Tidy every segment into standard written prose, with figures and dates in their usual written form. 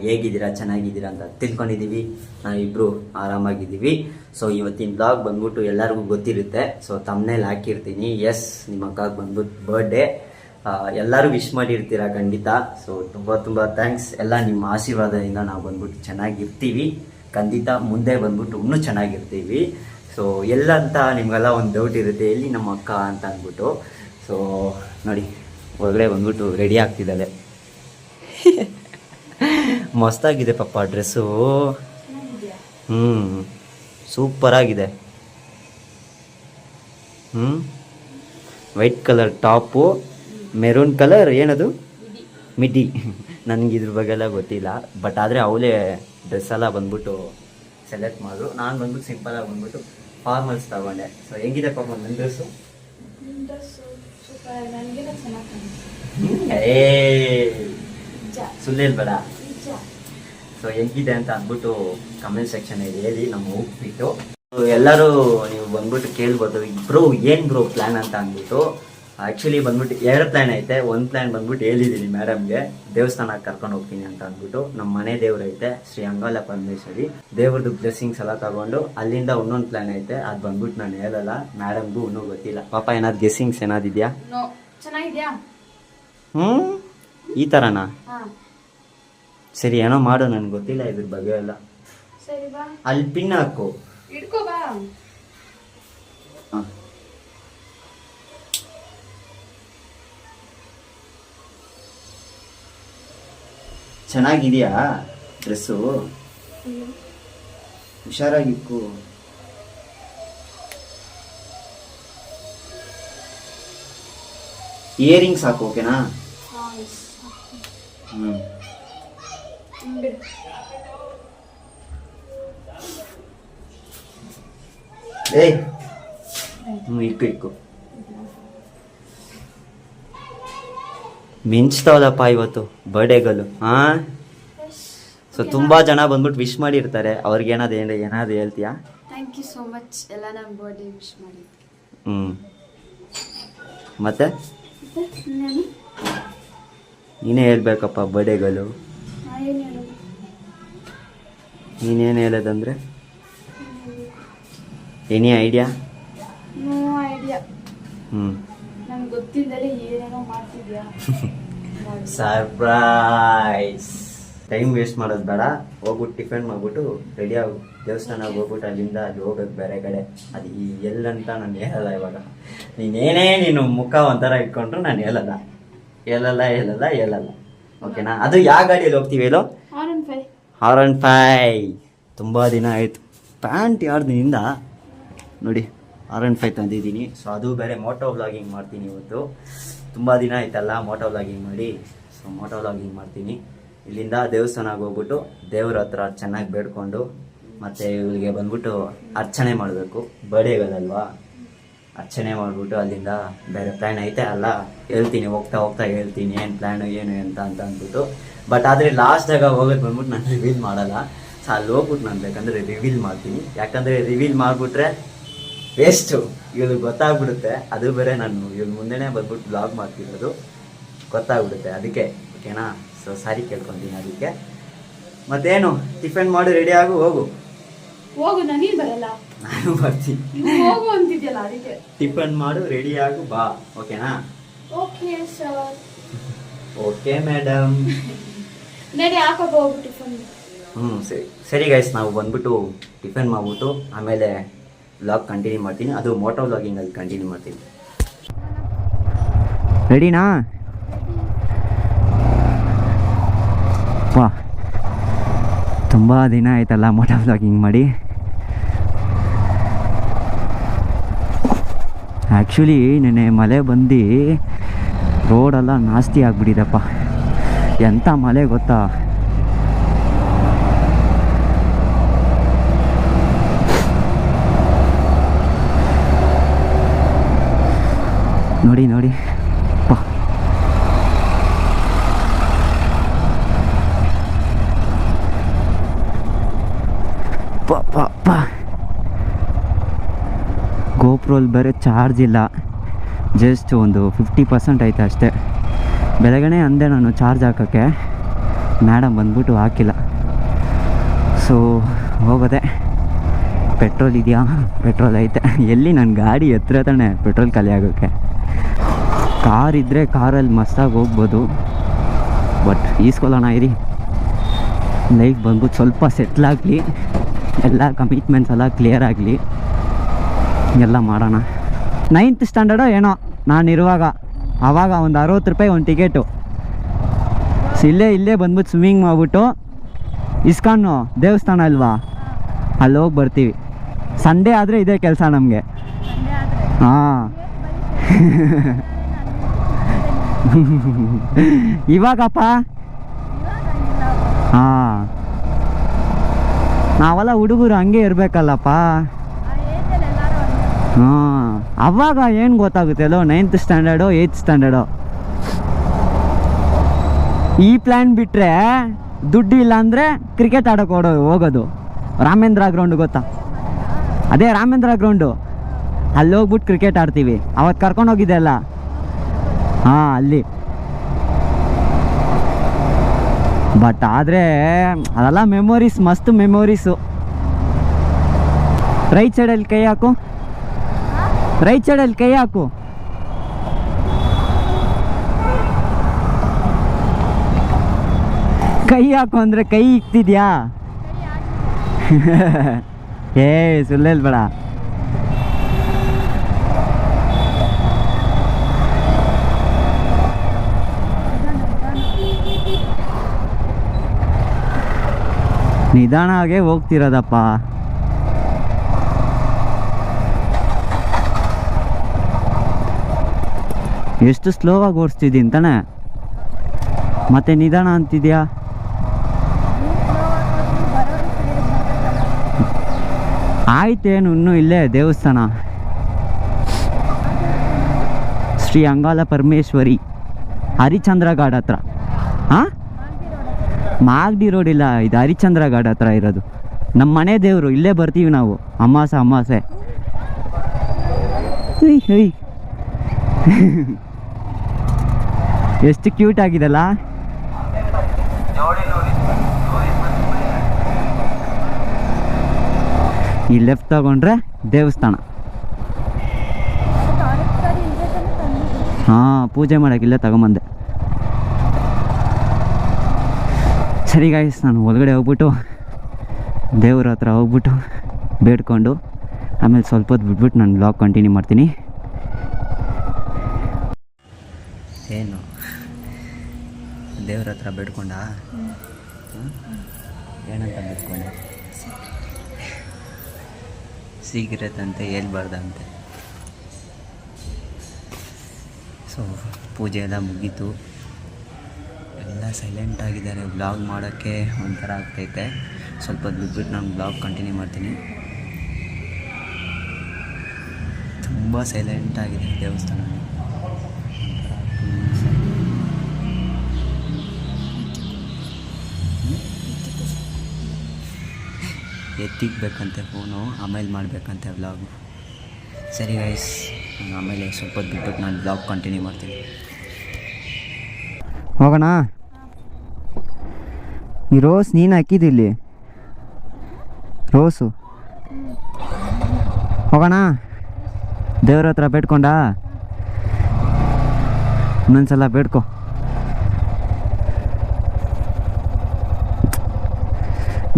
ಹೇಗಿದ್ದೀರಾ, ಚೆನ್ನಾಗಿದ್ದೀರಾ ಅಂತ ತಿಳ್ಕೊಂಡಿದ್ದೀವಿ. ನಾವಿಬ್ರು ಆರಾಮಾಗಿದ್ದೀವಿ. ಸೊ ಇವತ್ತಿನ ಬ್ಲಾಗ್ ಬಂದ್ಬಿಟ್ಟು ಎಲ್ಲರಿಗೂ ಗೊತ್ತಿರುತ್ತೆ. ಸೊ ತಮ್ಮನೇಲಿ ಹಾಕಿರ್ತೀನಿ. ಎಸ್, ನಿಮ್ಮ ಅಕ್ಕಾಗ ಬಂದ್ಬಿಟ್ಟು ಬರ್ಡೇ. ಎಲ್ಲರೂ ವಿಶ್ ಮಾಡಿರ್ತೀರಾ ಖಂಡಿತ. ಸೊ ತುಂಬ ಥ್ಯಾಂಕ್ಸ್. ಎಲ್ಲ ನಿಮ್ಮ ಆಶೀರ್ವಾದದಿಂದ ನಾವು ಬಂದ್ಬಿಟ್ಟು ಚೆನ್ನಾಗಿರ್ತೀವಿ. ಖಂಡಿತ ಮುಂದೆ ಬಂದ್ಬಿಟ್ಟು ಇನ್ನೂ ಚೆನ್ನಾಗಿರ್ತೀವಿ. ಸೊ ಎಲ್ಲ ಅಂತ ನಿಮಗೆಲ್ಲ ಒಂದು ಡೌಟ್ ಇರುತ್ತೆ, ಎಲ್ಲಿ ನಮ್ಮ ಅಕ್ಕ ಅಂತ ಅಂದ್ಬಿಟ್ಟು. ಸೊ ನೋಡಿ, ಒಳಗಡೆ ಬಂದ್ಬಿಟ್ಟು ರೆಡಿ ಆಗ್ತಿದ್ದಾಳೆ. ಮಸ್ತಾಗಿದೆ ಪಾಪ ಡ್ರೆಸ್ಸು. ಸೂಪರಾಗಿದೆ. White colour top, maroon colour ಏನದು ಮಿಡ್ಡಿ. ನನಗೆ ಇದ್ರ ಬಗ್ಗೆ ಎಲ್ಲ ಗೊತ್ತಿಲ್ಲ. ಬಟ್ ಆದರೆ ಅವಳೇ ಡ್ರೆಸ್ ಎಲ್ಲ ಬಂದ್ಬಿಟ್ಟು ಸೆಲೆಕ್ಟ್ ಮಾಡಿದ್ರು. ನಾನು ಬಂದ್ಬಿಟ್ಟು ಸಿಂಪಲಾಗಿ ಬಂದ್ಬಿಟ್ಟು ಫಾರ್ಮಲ್ಸ್ ತಗೊಂಡೆ. ಸೊ ಹೆಂಗಿದೆ ಪಾಪ ನನ್ನ ಡ್ರೆಸ್ಸು? ಸುಳ್ಳು ಹೇಳ್ಬೇಡ. ಸೊ ಹೆಂಗಿದೆ ಅಂತ ಅಂದ್ಬಿಟ್ಟು ಕಮೆಂಟ್ ಸೆಕ್ಷನ್ ಹೇಳಿ ನಮ್ಮ ಹೋಗ್ಬಿಟ್ಟು. ಎಲ್ಲರೂ ನೀವು ಬಂದ್ಬಿಟ್ಟು ಕೇಳ್ಬೋದು, ಬ್ರೋ ಏನು ಬ್ರೋ ಪ್ಲ್ಯಾನ್ ಅಂತ ಅಂದ್ಬಿಟ್ಟು. ಆ್ಯಕ್ಚುಲಿ ಬಂದ್ಬಿಟ್ಟು 2 ಪ್ಲ್ಯಾನ್ ಐತೆ. ಒಂದು ಪ್ಲ್ಯಾನ್ ಬಂದ್ಬಿಟ್ಟು ಹೇಳಿದ್ದೀನಿ ಮೇಡಮ್ಗೆ, ದೇವಸ್ಥಾನಕ್ಕೆ ಕರ್ಕೊಂಡು ಹೋಗ್ತೀನಿ ಅಂತ ಅಂದ್ಬಿಟ್ಟು. ನಮ್ಮ ಮನೆ ದೇವ್ರು ಐತೆ ಶ್ರೀ ಅಂಗಾಲ ಪರಮೇಶ್ವರಿ, ದೇವ್ರದ್ದು ಬ್ಲೆಸ್ಸಿಂಗ್ಸ್ ಎಲ್ಲ ತಗೊಂಡು ಅಲ್ಲಿಂದ ಇನ್ನೊಂದು ಪ್ಲ್ಯಾನ್ ಐತೆ. ಅದು ಬಂದ್ಬಿಟ್ಟು ನಾನು ಹೇಳಲ್ಲ, ಮೇಡಮ್ಗೂ ಇನ್ನೂ ಗೊತ್ತಿಲ್ಲ. ಪಾಪ ಏನಾದ್ರು ಗೆಸ್ಸಿಂಗ್ಸ್ ಏನಾದಿದೆಯಾ? ಈ ಥರನಾ? ಸರಿ, ಏನೋ ಮಾಡು, ನನ್ಗೆ ಗೊತ್ತಿಲ್ಲ ಇದ್ರ ಬಗ್ಗೆ ಎಲ್ಲ. ಅಲ್ಲಿ ಪಿನ್ ಹಾಕು. ಚೆನ್ನಾಗಿದೆಯಾ ಡ್ರೆಸ್ಸು? ಹುಷಾರಾಗಿಕ್ಕು. ಇಯರಿಂಗ್ಸ್ ಹಾಕು, ಓಕೆನಾ? ಇಕ್ಕು ಮಿಂಚ್ತಾವಲ್ಲಪ್ಪ ಇವತ್ತು ಬರ್ಡೇಗಲು. ಸೊ ತುಂಬಾ ಜನ ಬಂದ್ಬಿಟ್ಟು ವಿಶ್ ಮಾಡಿರ್ತಾರೆ. ಅವ್ರಿಗೆ ಏನಾದ್ರು ಹೇಳ್ತೀಯಾ? ಥ್ಯಾಂಕ್ ಯು ಸೋ ಮಚ್, ಎಲ್ಲ ನಮ್ಮ ಬರ್ಡೇ ವಿಶ್ ಮಾಡಿ. ಮತ್ತೆ ನೀನೇ ಹೇಳ್ಬೇಕಪ್ಪ ಬರ್ಡೇಗಲು. ನೀನೇನು ಹೇಳೋದಂದ್ರೆ ಎನಿ ಐಡಿಯಾ? No idea. ನನಗೆ ಗೊತ್ತಿಲ್ಲದೆ ಏನೇನೋ ಮಾಡ್ತಿದ್ಯಾ. ಸರ್ಪ್ರೈಸ್. ಟೈಮ್ ವೇಸ್ಟ್ ಮಾಡೋದು ಬೇಡ. ಹೋಗ್ಬಿಟ್ಟು ಟಿಫನ್ ಮಾಡ್ಬಿಟ್ಟು ರೆಡಿ ಆಗು. ದೇವಸ್ಥಾನಕ್ಕೆ ಹೋಗ್ಬಿಟ್ಟು ಅಲ್ಲಿಂದ ಅಲ್ಲಿ ಹೋಗೋದು ಬೇರೆ ಕಡೆ. ಅದು ಎಲ್ಲಂತ ನಾನು ಹೇಳಲ್ಲ ಇವಾಗ. ನೀನು ಮುಖ ಒಂಥರ ಇಟ್ಕೊಂಡ್ರು ನಾನು ಹೇಳಲ್ಲ. ಓಕೆನಾ? ಅದು ಯಾವ ಗಾಡಿಯಲ್ಲಿ ಹೋಗ್ತೀವಿ ಹೇಳೋ? R15. ತುಂಬ ದಿನ ಆಯಿತು. ಪ್ಯಾಂಟ್ ಯಾರ್ದು ನಿಂದ? ನೋಡಿ, R15 ತಂದಿದ್ದೀನಿ. ಸೊ ಅದು ಬೇರೆ ಮೋಟೋ ವ್ಲಾಗಿಂಗ್ ಮಾಡ್ತೀನಿ ಇವತ್ತು. ತುಂಬ ದಿನ ಆಯ್ತಲ್ಲ ಮೋಟೋ ವ್ಲಾಗಿಂಗ್ ಮಾಡಿ. ಸೊ ಮೋಟೋ ವ್ಲಾಗಿಂಗ್ ಮಾಡ್ತೀನಿ. ಇಲ್ಲಿಂದ ದೇವಸ್ಥಾನಕ್ಕೆ ಹೋಗ್ಬಿಟ್ಟು ದೇವ್ರ ಹತ್ರ ಚೆನ್ನಾಗಿ ಬೇಡ್ಕೊಂಡು ಮತ್ತು ಇವಳಿಗೆ ಬಂದ್ಬಿಟ್ಟು ಅರ್ಚನೆ ಮಾಡಬೇಕು. ಬರ್ಡೇಗಳಲ್ವಾ, ಅರ್ಚನೆ ಮಾಡಿಬಿಟ್ಟು ಅಲ್ಲಿಂದ ಬೇರೆ ಪ್ಲ್ಯಾನ್ ಐತೆ ಅಲ್ಲ, ಹೇಳ್ತೀನಿ ಹೋಗ್ತಾ ಹೇಳ್ತೀನಿ ಏನು ಪ್ಲ್ಯಾನು ಏನು ಅಂತ ಅಂದ್ಬಿಟ್ಟು. ಬಟ್ ಆದರೆ ಲಾಸ್ಟಾಗ ಹೋಗೋದು ಬಂದ್ಬಿಟ್ಟು ನಾನು ರಿವೀಲ್ ಮಾಡಲ್ಲ. ಸೊ ಅಲ್ಲಿ ಹೋಗ್ಬಿಟ್ಟು ನಾನು ಬೇಕಂದರೆ ರಿವೀಲ್ ಮಾಡ್ತೀನಿ. ಯಾಕಂದರೆ ರಿವೀಲ್ ಮಾಡಿಬಿಟ್ರೆ ವೇಸ್ಟು, ಇವ್ಳಿಗೆ ಗೊತ್ತಾಗ್ಬಿಡುತ್ತೆ. ಅದು ಬೇರೆ ನಾನು ಇವ್ಳ ಮುಂದೆನೇ ಬಂದ್ಬಿಟ್ಟು ಬ್ಲಾಗ್ ಮಾಡ್ತಿರೋದು, ಗೊತ್ತಾಗ್ಬಿಡುತ್ತೆ. ಅದಕ್ಕೆ ಓಕೆನಾ? ಸೊ ಸಾರಿ ಕೇಳ್ಕೊತೀನಿ ಅದಕ್ಕೆ. ಮತ್ತೇನು, ಟಿಫನ್ ಮಾಡಿ ರೆಡಿ ಆಗು, ಹೋಗು. ನನಗೆ ಬರಲ್ಲ, ನಾನು ಬರ್ತೀನಿ. ಹೋಗು ಅಂತಿದ್ಯಲ್ಲ ಅದಕ್ಕೆ. ಟಿಫನ್ ಮಾಡು, ರೆಡಿ ಆಗು, ಬಾ. ಓಕೆನಾ? Okay sir. Okay madam. ನಡಿ ಹಾಕೋದು ಹೋಗು ಟಿಫನ್. ಸರಿ ಗೈಸ್, ನಾವು ಬಂದ್ಬಿಟ್ಟು ಟಿಫನ್ ಮಾಡ್ಬಿಟ್ಟು ಆಮೇಲೆ ವ್ಲಾಗ್ ಕಂಟಿನ್ಯೂ ಮಾಡ್ತೀನಿ. ಅದು ಮೋಟೋ ವ್ಲಾಗಿಂಗಲ್ಲಿ ಕಂಟಿನ್ಯೂ ಮಾಡ್ತೀನಿ. ರೆಡಿನಾ? ವಾ, ತುಂಬ ದಿನ ಆಯ್ತಲ್ಲ ಮೋಟೋ ವ್ಲಾಗಿಂಗ್ ಮಾಡಿ. ಆ್ಯಕ್ಚುಲಿ ನೆನ್ನೆ ಮಳೆ ಬಂದು ರೋಡೆಲ್ಲ ನಾಸ್ತಿ ಆಗಿಬಿಟ್ಟಿದೆಪ್ಪ. ಎಂಥ ಮಳೆ ಗೊತ್ತಾ? ನೋಡಿ ಗೋಪ್ರೋಲ್ಲಿ ಬೇರೆ ಚಾರ್ಜ್ ಇಲ್ಲ. ಜಸ್ಟ್ ಒಂದು 50% ಐತೆ ಅಷ್ಟೇ. ಬೆಳಗ್ಗೆ ಅಂದೆ ನಾನು ಚಾರ್ಜ್ ಹಾಕೋಕ್ಕೆ, ಮೇಡಮ್ ಬಂದ್ಬಿಟ್ಟು ಹಾಕಿಲ್ಲ. ಸೊ ಹೋಗೋದೆ. ಪೆಟ್ರೋಲ್ ಇದೆಯಾ? ಪೆಟ್ರೋಲ್ ಐತೆ. ಎಲ್ಲಿ ನನ್ನ ಗಾಡಿ ಹತ್ರ ತಾನೆ ಪೆಟ್ರೋಲ್ ಖಾಲಿ ಆಗೋಕ್ಕೆ. ಕಾರ್ ಇದ್ದರೆ ಕಾರಲ್ಲಿ ಮಸ್ತಾಗಿ ಹೋಗ್ಬೋದು. ಬಟ್ ಈಸ್ಕೊಳ್ಳೋಣ ಇರಿ. ಲೈಫ್ ಬಂದ್ಬಿಟ್ಟು ಸ್ವಲ್ಪ ಸೆಟ್ಲಾಗಲಿ, ಎಲ್ಲ ಕಮಿಟ್ಮೆಂಟ್ಸ್ ಎಲ್ಲ ಕ್ಲಿಯರ್ ಆಗಲಿ, ಎಲ್ಲ ಮಾಡೋಣ. 9th ಸ್ಟ್ಯಾಂಡರ್ಡೋ ಏನೋ ನಾನಿರುವಾಗ, ಆವಾಗ ಒಂದು 60 ರೂಪಾಯಿ ಒಂದು ಟಿಕೆಟು. ಇಲ್ಲೇ ಬಂದ್ಬಿಟ್ಟು ಸ್ವಿಮ್ಮಿಂಗ್ ಮಾಡಿಬಿಟ್ಟು ಇಸ್ಕಾನು ದೇವಸ್ಥಾನ ಅಲ್ವಾ, ಅಲ್ಲಿ ಹೋಗಿ ಬರ್ತೀವಿ. ಸಂಡೇ ಆದರೆ ಇದೇ ಕೆಲಸ ನಮಗೆ. ಹಾಂ ಇವಾಗಪ್ಪ ಹಾಂ ನಾವೆಲ್ಲ ಹುಡುಗರು ಹಂಗೆ ಇರಬೇಕಲ್ಲಪ್ಪ. ಹಾಂ ಅವಾಗ ಏನು ಗೊತ್ತಾಗುತ್ತೆ ಅಲ್ಲೋ, 9th ಸ್ಟ್ಯಾಂಡರ್ಡು 8th ಸ್ಟ್ಯಾಂಡರ್ಡು. ಈ ಪ್ಲ್ಯಾನ್ ಬಿಟ್ಟರೆ ದುಡ್ಡು ಇಲ್ಲ ಅಂದರೆ ಕ್ರಿಕೆಟ್ ಆಡೋಕೆ ಹೋಗೋದು. ರಾಮೇಂದ್ರ ಗ್ರೌಂಡು ಗೊತ್ತಾ? ಅದೇ ರಾಮೇಂದ್ರ ಗ್ರೌಂಡು, ಅಲ್ಲಿ ಹೋಗ್ಬಿಟ್ಟು ಕ್ರಿಕೆಟ್ ಆಡ್ತೀವಿ. ಅವತ್ತು ಕರ್ಕೊಂಡು ಹೋಗಿದ್ದೆ ಅಲ್ಲ, ಹಾಂ ಅಲ್ಲಿ. ಬಟ್ ಆದರೆ ಅದೆಲ್ಲ ಮೆಮೊರೀಸ್, ಮಸ್ತ್ ಮೆಮೊರೀಸು. ರೈಟ್ ಸೈಡಲ್ಲಿ ಕೈ ಹಾಕು, ರೈಟ್ ಸೈಡಲ್ಲಿ ಕೈ ಹಾಕು. ಕೈ ಹಾಕು ಅಂದರೆ ಕೈ ಇಕ್ತಿದ್ಯಾ? ಏ ಸುಳ್ಳೇಲ್ ಬೇಡ. ನಿಧಾನಾಗೆ ಹೋಗ್ತಿರೋದಪ್ಪ. ಎಷ್ಟು ಸ್ಲೋವಾಗಿ ಓಡಿಸ್ತಿದ್ದೀನಿ ತಾನೆ, ಮತ್ತೆ ನಿಧಾನ ಅಂತಿದ್ಯಾ? ಆಯ್ತೇನು, ಇನ್ನೂ ಇಲ್ಲೇ ದೇವಸ್ಥಾನ, ಶ್ರೀ ಅಂಗಾಲ ಪರಮೇಶ್ವರಿ, ಹರಿಚಂದ್ರ ಘಾಟ್ ಹತ್ರ. ಹಾಂ ಮಾಗಡಿ ರೋಡ್ ಇಲ್ಲ, ಇದು ಹರಿಚಂದ್ರ ಘಾಟ್ ಹತ್ರ ಇರೋದು. ನಮ್ಮ ಮನೆ ದೇವರು, ಇಲ್ಲೇ ಬರ್ತೀವಿ ನಾವು ಅಮಾಸೆ. ಎಷ್ಟು ಕ್ಯೂಟ್ ಆಗಿದೆಲ್ಲ. ಈ ಲೆಫ್ಟ್ ತಗೊಂಡ್ರೆ ದೇವಸ್ಥಾನ. ಹಾಂ ಪೂಜೆ ಮಾಡೋಕೆ ಇಲ್ಲೇ ತಗೊಂಬಂದೆ. ಸರಿ ಗಾಯ್ಸ್, ನಾನು ಒಳಗಡೆ ಹೋಗ್ಬಿಟ್ಟು ದೇವ್ರ ಹತ್ರ ಹೋಗ್ಬಿಟ್ಟು ಬೇಡ್ಕೊಂಡು ಆಮೇಲೆ ಸ್ವಲ್ಪ ಹೊತ್ತು ಬಿಟ್ಬಿಟ್ಟು ನಾನು ಬ್ಲಾಗ್ ಕಂಟಿನ್ಯೂ ಮಾಡ್ತೀನಿ. ಏನು ದೇವ್ರ ಹತ್ರ ಬೇಡ್ಕೊಂಡ? ಏನಂತ ಬೇಡ್ಕೊಂಡೆ? ಸಿಗಿರತ್ತಂತೆ, ಹೇಳ್ಬಾರ್ದಂತೆ. ಸೊ ಪೂಜೆ ಎಲ್ಲ ಮುಗೀತು, ಎಲ್ಲ ಸೈಲೆಂಟ್ ಆಗಿದ್ದಾರೆ. ಬ್ಲಾಗ್ ಮಾಡೋಕ್ಕೆ ಒಂಥರ ಆಗ್ತೈತೆ. ಸ್ವಲ್ಪ ಬಿಟ್ಬಿಟ್ಟು ನಾನು ಬ್ಲಾಗ್ ಕಂಟಿನ್ಯೂ ಮಾಡ್ತೀನಿ. ತುಂಬ ಸೈಲೆಂಟ್ ಆಗಿದೆ ದೇವಸ್ಥಾನ. ಎತ್ತಿಕ್ಬೇಕಂತೆ ಫೋನು, ಆಮೇಲೆ ಮಾಡಬೇಕಂತೆ ವ್ಲಾಗು. ಸರಿ ಗೈಸ್, ಆಮೇಲೆ ಸ್ವಲ್ಪ ಬಿಟ್ಬಿಟ್ಟು ನಾನು ಬ್ಲಾಗ್ ಕಂಟಿನ್ಯೂ ಮಾಡ್ತೀನಿ. ಹೋಗೋಣ. ಈ ರೋಸ್ ನೀನು ಹಾಕಿದ್ದಿಲ್ಲಿ, ರೋಸು. ಹೋಗೋಣ ದೇವ್ರ ಹತ್ರ ಬೇಡ್ಕೊಂಡ? ಇನ್ನೊಂದ್ಸಲ ಬೇಡ್ಕೊ.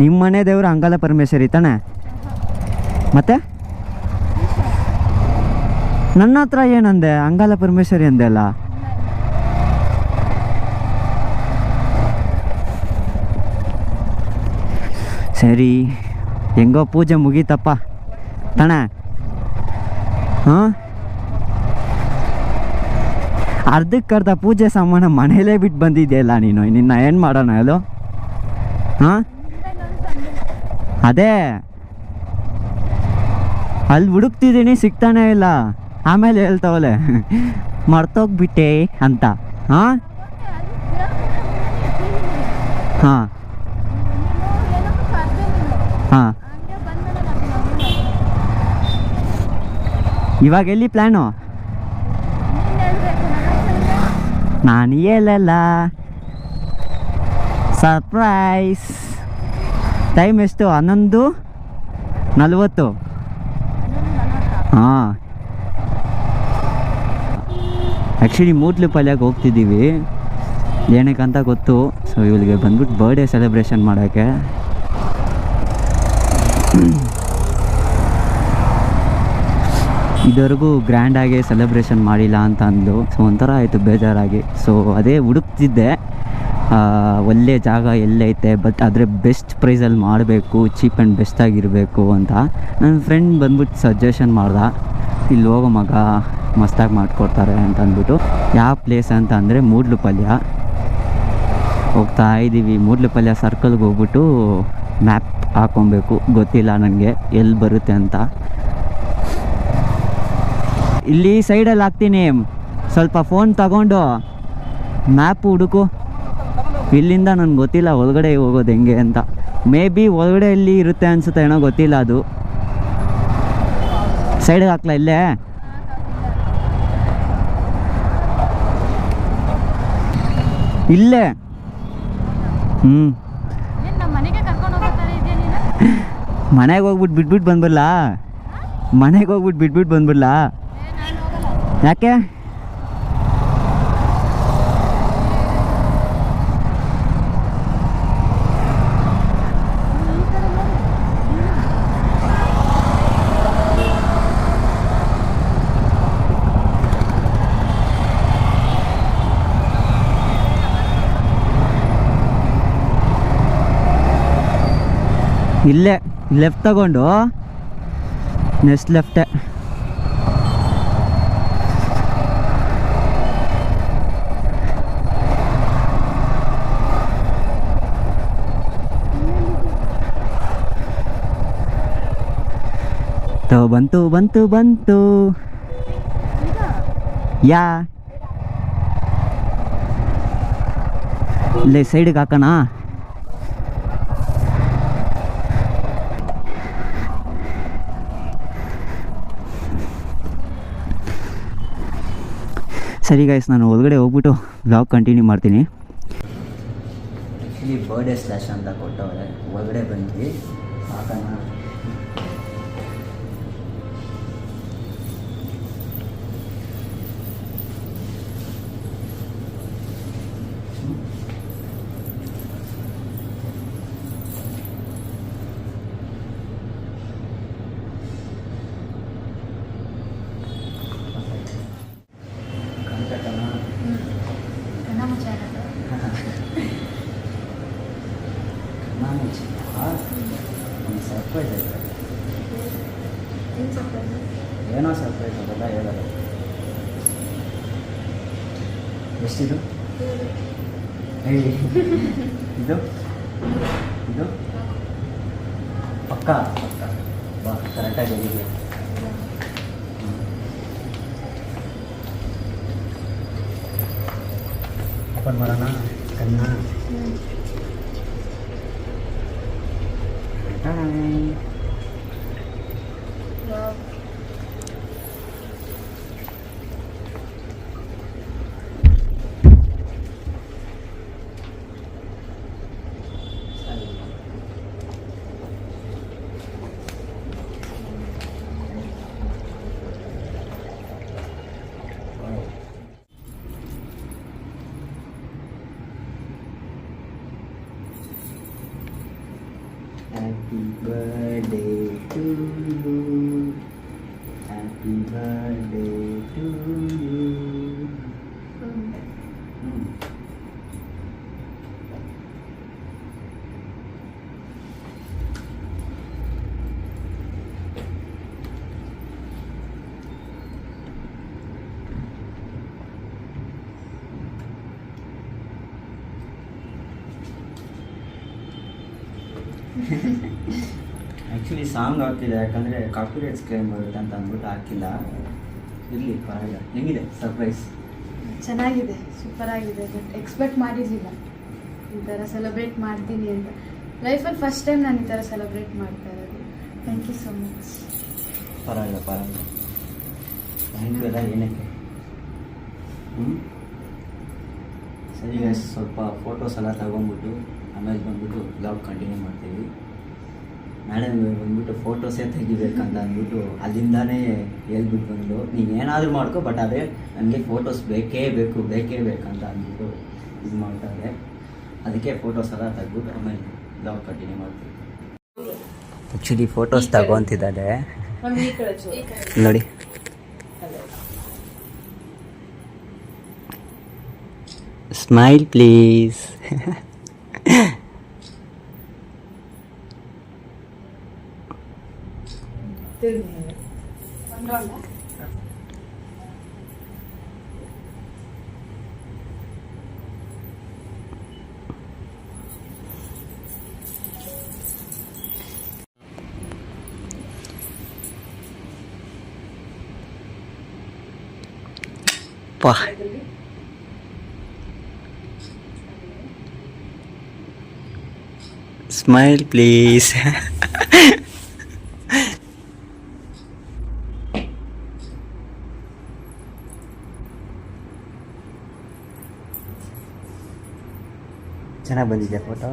ನಿಮ್ಮ ಮನೆ ದೇವರು ಅಂಗಾಲ ಪರಮೇಶ್ವರಿ ತಾನೆ? ಮತ್ತೆ ನನ್ನ ಹತ್ರ ಏನಂದೆ? ಅಂಗಾಲ ಪರಮೇಶ್ವರಿ ಅಂದೆ ಅಲ್ಲ. ಸರಿ, ಹೆಂಗೋ ಪೂಜೆ ಮುಗೀತಪ್ಪ ತಾನೆ? ಹಾಂ, ಅರ್ಧಕ್ಕರ್ಧ ಪೂಜೆ ಸಾಮಾನು ಮನೇಲೇ ಬಿಟ್ಟು ಬಂದಿದೆಯಲ್ಲ ನೀನು. ನಿನ್ನ ಏನು ಮಾಡೋಣ ಹೇಳು? ಹಾಂ ಅದೇ ಅಲ್ಲಿ ಹುಡುಕ್ತಿದ್ದೀನಿ, ಸಿಗ್ತಾನೆ ಇಲ್ಲ. ಆಮೇಲೆ ಹೇಳ್ತಾವಲೆ ಮರ್ತೋಗ್ಬಿಟ್ಟೆ ಅಂತ. ಹಾಂ ಹಾಂ ಹಾಂ ಇವಾಗ ಎಲ್ಲಿ ಪ್ಲ್ಯಾನು? ನಾನು ಹೇಳಲ್ಲ, ಸರ್ಪ್ರೈಸ್. ಟೈಮ್ ಎಷ್ಟು? 11:40. ಹಾಂ, ಆ್ಯಕ್ಚುಲಿ ಮೂಟ್ಲು ಪಲ್ಯಕ್ಕೆ ಹೋಗ್ತಿದ್ದೀವಿ, ಏನಕ್ಕಂತ ಗೊತ್ತು. ಸೊ ಇವಳಿಗೆ ಬಂದ್ಬಿಟ್ಟು ಬರ್ಡೇ ಸೆಲೆಬ್ರೇಷನ್ ಮಾಡೋಕ್ಕೆ. ಇದುವರೆಗೂ ಗ್ರ್ಯಾಂಡಾಗಿ ಸೆಲೆಬ್ರೇಷನ್ ಮಾಡಿಲ್ಲ ಅಂತ ಅಂದು. ಸೊ ಒಂಥರ ಆಯಿತು ಬೇಜಾರಾಗಿ. ಸೊ ಅದೇ ಹುಡುಕ್ತಿದ್ದೆ ಒಳ್ಳೆ ಜಾಗ ಎಲ್ಲೈತೆ, ಬಟ್ ಆದರೆ ಬೆಸ್ಟ್ ಪ್ರೈಸಲ್ಲಿ ಮಾಡಬೇಕು, ಚೀಪ್ ಆ್ಯಂಡ್ ಬೆಸ್ಟಾಗಿರಬೇಕು ಅಂತ. ನನ್ನ ಫ್ರೆಂಡ್ ಬಂದ್ಬಿಟ್ಟು ಸಜೆಷನ್ ಮಾಡ್ದೆ, ಇಲ್ಲಿ ಹೋಗೋ ಮಗ ಮಸ್ತಾಗಿ ಮಾಡಿಕೊಡ್ತಾರೆ ಅಂತ ಅಂದ್ಬಿಟ್ಟು. ಯಾವ ಪ್ಲೇಸ್ ಅಂತ ಅಂದರೆ ಮೂಡ್ಲುಪಲ್ಯ. ಹೋಗ್ತಾ ಇದ್ದೀವಿ. ಮೂಡ್ಲುಪಲ್ಯ ಸರ್ಕಲ್ಗೆ ಹೋಗ್ಬಿಟ್ಟು ಮ್ಯಾಪ್ ಹಾಕೊಬೇಕು, ಗೊತ್ತಿಲ್ಲ ನನಗೆ ಎಲ್ಲಿ ಬರುತ್ತೆ ಅಂತ. ಇಲ್ಲಿ ಸೈಡಲ್ಲಿ ಹಾಕ್ತೀನಿ, ಸ್ವಲ್ಪ ಫೋನ್ ತಗೊಂಡು ಮ್ಯಾಪು ಹುಡುಕು. ಇಲ್ಲಿಂದ ನನಗೆ ಗೊತ್ತಿಲ್ಲ ಒಳಗಡೆ ಹೋಗೋದು ಹೆಂಗೆ ಅಂತ. ಮೇ ಬಿ ಒಳಗಡೆ ಎಲ್ಲಿ ಇರುತ್ತೆ ಅನಿಸುತ್ತೆ, ಏನೋ ಗೊತ್ತಿಲ್ಲ. ಅದು ಸೈಡಿಗೆ ಹಾಕ್ಲಾ? ಇಲ್ಲೇ ಇಲ್ಲೇ. ಮನೆಗೆ ಹೋಗ್ಬಿಟ್ಟು ಬಿಟ್ಬಿಟ್ಟು ಬಂದ್ಬಿಡ್ಲಾ? ಮನೆಗೆ ಹೋಗ್ಬಿಟ್ಟು ಬಿಟ್ಬಿಟ್ಟು ಬಂದ್ಬಿಡ್ಲಾ? ಯಾಕೆ? ಇಲ್ಲೇ ಲೆಫ್ಟ್ ತಗೊಂಡು ನೆಕ್ಸ್ಟ್ ಲೆಫ್ಟೇ. ಬಂತು ಬಂತು ಬಂತು. ಯಾ ಇಲ್ಲೇ ಸೈಡಿಗೆ ಹಾಕೋಣ. ಸರಿ ಗೈಸ್, ನಾನು ಒಳಗಡೆ ಹೋಗ್ಬಿಟ್ಟು ಬ್ಲಾಗ್ ಕಂಟಿನ್ಯೂ ಮಾಡ್ತೀನಿ. ಆ್ಯಕ್ಚುಲಿ ಬರ್ಡೇ ಸ್ಲ್ಯಾಶ್ ಅಂತ ಕೊಟ್ಟವ್ರೆ, ಒಳಗಡೆ ಬಂದ್ವಿ ಹಾಕೋಣ. ಸರ್ಪ್ರೈಸ್ ಆಯ್ತು. ಏನೋ ಸರ್ಪ್ರೈಸ್ ಅದೆಲ್ಲ ಹೇಳೋದು. ಎಷ್ಟಿದು? ಹೇಳಿ. ಇದು ಇದು ಪಕ್ಕ ಪಕ್ಕ ಬಾ, ಕರೆಕ್ಟಾಗಿ ಹೇಳಿ. ಓಪನ್ ಮಾಡೋಣ ಕಣ್ಣ. Happy birthday to you. Happy birthday to you. Actually song ಆಗ್ತಿದೆ, ಯಾಕಂದರೆ ಕಾಪಿರೈಟ್ಸ್ ಕ್ಲೇಮ್ ಬರುತ್ತೆ ಅಂತ ಅಂದ್ಬಿಟ್ಟು ಹಾಕಿಲ್ಲ. ಇರಲಿ ಪರವಾಗಿಲ್ಲ. ಹೆಂಗಿದೆ ಸರ್ಪ್ರೈಸ್? ಚೆನ್ನಾಗಿದೆ, ಸೂಪರ್ ಆಗಿದೆ. ಬಟ್ ಎಕ್ಸ್ಪೆಕ್ಟ್ ಮಾಡಿರಲಿಲ್ಲ ಈ ಥರ ಸೆಲೆಬ್ರೇಟ್ ಮಾಡ್ತೀನಿ ಅಂತ. ಲೈಫಲ್ಲಿ ಫಸ್ಟ್ ಟೈಮ್ ನಾನು ಈ ಥರ ಸೆಲೆಬ್ರೇಟ್ ಮಾಡ್ತಾ ಇರೋದು. Thank you so much. ಪರವಾಗಿಲ್ಲ ಪರವಾಗಿಲ್ಲ. ಥ್ಯಾಂಕ್ ಯು ಎಲ್ಲ ಏನಕ್ಕೆ. ಸರಿ ಗೈಸ್, ಸ್ವಲ್ಪ ಫೋಟೋಸ್ ಎಲ್ಲ ತಗೊಂಡ್ಬಿಟ್ಟು ಆಮೇಲೆ ಬಂದ್ಬಿಟ್ಟು ಬ್ಲಾಗ್ ಕಂಟಿನ್ಯೂ ಮಾಡ್ತೀವಿ. ಮೇಡಮ್ ಬಂದ್ಬಿಟ್ಟು ಫೋಟೋಸೇ ತೆಗಿಬೇಕಂತ ಅಂದ್ಬಿಟ್ಟು ಅಲ್ಲಿಂದಾನೇ ಹೇಳ್ಬಿಟ್ಟು ಬಂದು ನೀನೇನಾದರೂ ಮಾಡ್ಕೊ, ಬಟ್ ಅದೇ ನನಗೆ ಫೋಟೋಸ್ ಬೇಕೇ ಬೇಕಂತ ಅಂದ್ಬಿಟ್ಟು ಇದು ಮಾಡ್ತಾರೆ. ಅದಕ್ಕೆ ಫೋಟೋಸ್ ಎಲ್ಲ ತೆಗ್ಬಿಟ್ಟು ಆಮೇಲೆ ಬ್ಲಾಗ್ ಕಂಟಿನ್ಯೂ ಮಾಡ್ತೀವಿ. ಆ್ಯಕ್ಚುಲಿ ಫೋಟೋಸ್ ತಗೊತಿದ್ದಾರೆ ನೋಡಿ. Smile please. ಪಾ ಸ್ಮೈಲ್ ಪ್ಲೀಸ್. ಚೆನ್ನಾಗಿ ಬಂದಿದೆ ಫೋಟೋ.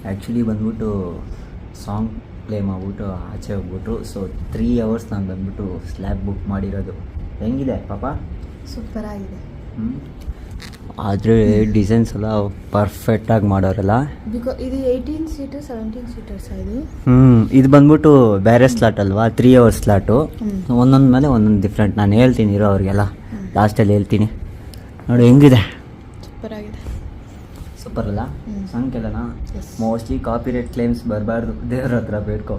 ಆ್ಯಕ್ಚುಲಿ ಬಂದ್ಬಿಟ್ಟು ಸಾಂಗ್ ಪ್ಲೇ ಮಾಡಿಬಿಟ್ಟು ಆಚೆ ಹೋಗ್ಬಿಟ್ಟು, ಸೊ 3 hours ನಾನು ಬಂದ್ಬಿಟ್ಟು ಸ್ಲ್ಯಾಬ್ ಬುಕ್ ಮಾಡಿರೋದು. ಹೆಂಗಿದೆ ಪಾಪ? ಸೂಪರ್ ಆಗಿದೆ. ಆದರೆ ಡಿಸೈನ್ಸ್ ಎಲ್ಲ ಪರ್ಫೆಕ್ಟಾಗಿ ಮಾಡೋರಲ್ಲ. ಇದು 18 ಸೀಟರ್ 17 ಸೀಟರ್ಸ್ ಇದು. ಇದು ಬಂದ್ಬಿಟ್ಟು ಬೇರೆ ಸ್ಲಾಟ್ ಅಲ್ವಾ, 3 hours ಸ್ಲಾಟು. ಒಂದೊಂದು ಮೇಲೆ ಒಂದೊಂದು ಡಿಫ್ರೆಂಟ್. ನಾನು ಹೇಳ್ತೀನಿ ಇರೋ ಅವ್ರಿಗೆಲ್ಲ, ಲಾಸ್ಟಲ್ಲಿ ಹೇಳ್ತೀನಿ. ನೋಡಿ ಹೆಂಗಿದೆ, ಸೂಪರ್ ಆಗಿದೆ. ಸೂಪರ್ ಅಲ್ಲ? ಸಾಂಗ್ ಕೇಳೋಣ. ಮೋಸ್ಟ್ಲಿ ಕಾಪಿರೈಟ್ ಕ್ಲೇಮ್ಸ್ ಬರಬಾರ್ದು, ದೇವ್ರ ಹತ್ರ ಬೇಡ್ಕೊ.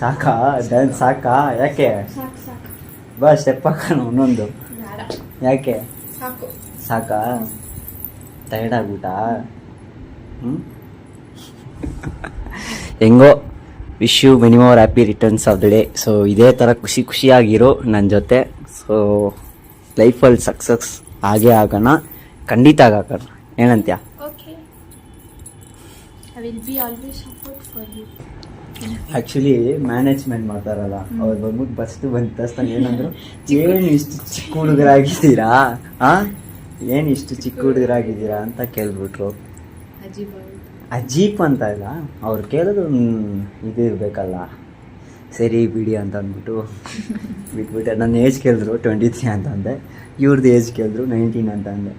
ಸಾಕಾ? ಡ್ಯಾನ್ಸ್ ಸಾಕಾ? ಯಾಕೆ ಬಾ ಸ್ಟೆಪ್ ಹಾಕೋಣ ಒಂದೊಂದು. ಯಾಕೆ ಸಾಕಾ? ಟೈರ್ಡ್ ಆಗ್ಬಿಟ್ಟಾ? ಹೆಂಗೋ, wish you many more happy returns of the day. So ಇದೇ ಥರ ಖುಷಿಯಾಗಿರೋ ನನ್ನ ಜೊತೆ. ಸೊ ಲೈಫಲ್ಲಿ ಸಕ್ಸಸ್ ಆಗೇ ಆಗೋಣ, ಖಂಡಿತ ಆಗೋಣ. ಏನಂತ್ಯ? Okay, I will be always support for you. Actually management ಮಾಡ್ತಾರಲ್ಲ, ಅವ್ರು ಬಂದ್ಬಿಟ್ಟು ಬಸ್ತು ಬಂದ ತಕ್ಷಣ ಏನಂದ್ರು, ಏನು ಇಷ್ಟು ಚಿಕ್ಕ ಹುಡುಗರಾಗಿದ್ದೀರಾ, ಏನು ಇಷ್ಟು ಚಿಕ್ಕ ಹುಡುಗರಾಗಿದ್ದೀರಾ ಅಂತ ಕೇಳ್ಬಿಟ್ರು. ಅಜೀಪ್ ಅಂತ ಇಲ್ಲ, ಅವ್ರು ಕೇಳೋದು ಇದು ಇರಬೇಕಲ್ಲ, ಸರಿ ಬಿಡಿ ಅಂತ ಅಂದ್ಬಿಟ್ಟು ಬಿಟ್ಬಿಟ್ಟೆ. ನನ್ನ ಏಜ್ ಕೇಳಿದ್ರು 23 ಅಂತ ಅಂದೆ. ಇವ್ರದ್ದು ಏಜ್ ಕೇಳಿದ್ರು 19 ಅಂತ ಅಂದೆ.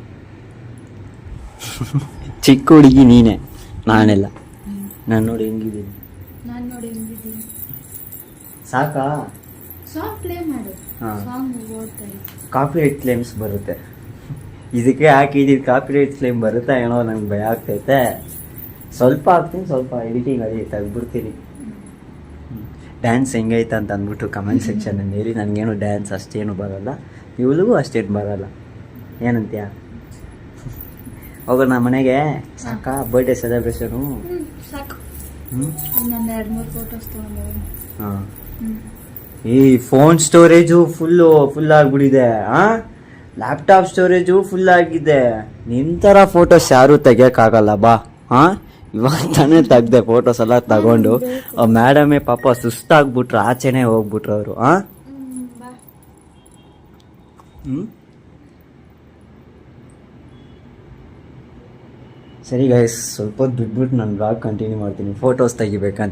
ಚಿಕ್ಕ ಹುಡುಗಿ ನೀನೆ, ನಾನೆಲ್ಲ. ನಾನು ನೋಡಿ ಹೆಂಗಿದ್ದೀನಿ, ನಾನು ನೋಡಿ ಹೆಂಗಿದ್ದೀನಿ. ಸಾಕಾ? ಸಾಂಗ್ ಪ್ಲೇ ಮಾಡು. ಹಾ. ಸಾಂಗ್ ಓದ್ತಾರೆ. ಕಾಪಿರೈಟ್ ಕ್ಲೇಮ್ಸ್ ಬರುತ್ತೆ. ಇದಕ್ಕೆ ಹಾಕಿದ್ದೀನಿ, ಕಾಪಿರೈಟ್ ಕ್ಲೇಮ್ ಬರುತ್ತಾ ಏನೋ ನಂಗೆ ಭಯ ಆಗ್ತೈತೆ. ಸ್ವಲ್ಪ ಹಾಕ್ತೀನಿ, ಸ್ವಲ್ಪ ಎಡಿಟಿಂಗ್ ಅಲ್ಲಿ ತೆಗ್ದ್ಬಿಡ್ತೀನಿ. ಡ್ಯಾನ್ಸ್ ಹೆಂಗೈತೆ ಅಂತ ಅಂದ್ಬಿಟ್ಟು ಕಮೆಂಟ್ ಸೆಕ್ಷನಲ್ಲಿ ಹೇಳಿ. ನನಗೇನು ಡ್ಯಾನ್ಸ್ ಅಷ್ಟೇನು ಬರೋಲ್ಲ, ಇವಳಿಗೂ ಅಷ್ಟೇನು ಬರೋಲ್ಲ. ಏನಂತೀಯ? ಹೋಗೋಣ ಮನೆಗೆ? ಸಾಕಾ ಬರ್ಡೇ ಸೆಲೆಬ್ರೇಷನು? ಸಾಕು. ಹ್ಞೂ ಇನ್ನೊಂದು 2-3 ಫೋಟೋಸ್ ತೊಗೊಂಡು. ಹಾಂ. ಈ ಫೋನ್ ಸ್ಟೋರೇಜು ಫುಲ್ ಆಗ್ಬಿಟ್ಟಿದೆ. ಲ್ಯಾಪ್ಟಾಪ್ ಸ್ಟೋರೇಜು ಫುಲ್ ಆಗಿದೆ. ನಿನ್ನ ಥರ ಫೋಟೋಸ್ ಯಾರೂ ತೆಗಿಯೋಕ್ಕಾಗಲ್ಲ ಬಾ. ಇವಾಗ ತಾನೇ ತೆಗ್ದೆ ಫೋಟೋಸ್ ಎಲ್ಲ ತಗೊಂಡು. ಮೇಡಮೇ ಪಾಪ ಸುಸ್ತಾಗ್ಬಿಟ್ರು, ಆಚೆನೇ ಹೋಗ್ಬಿಟ್ರು ಅವರು. ಬಾ. ಸರಿ ಗೈಸ್, ಸ್ವಲ್ಪ ಹೊತ್ತು ಬಿಟ್ಬಿಟ್ಟು ನಾನು ಬ್ಲಾಗ್ ಕಂಟಿನ್ಯೂ ಮಾಡ್ತೀನಿ, ಫೋಟೋಸ್ ತೆಗಿಬೇಕಂತ.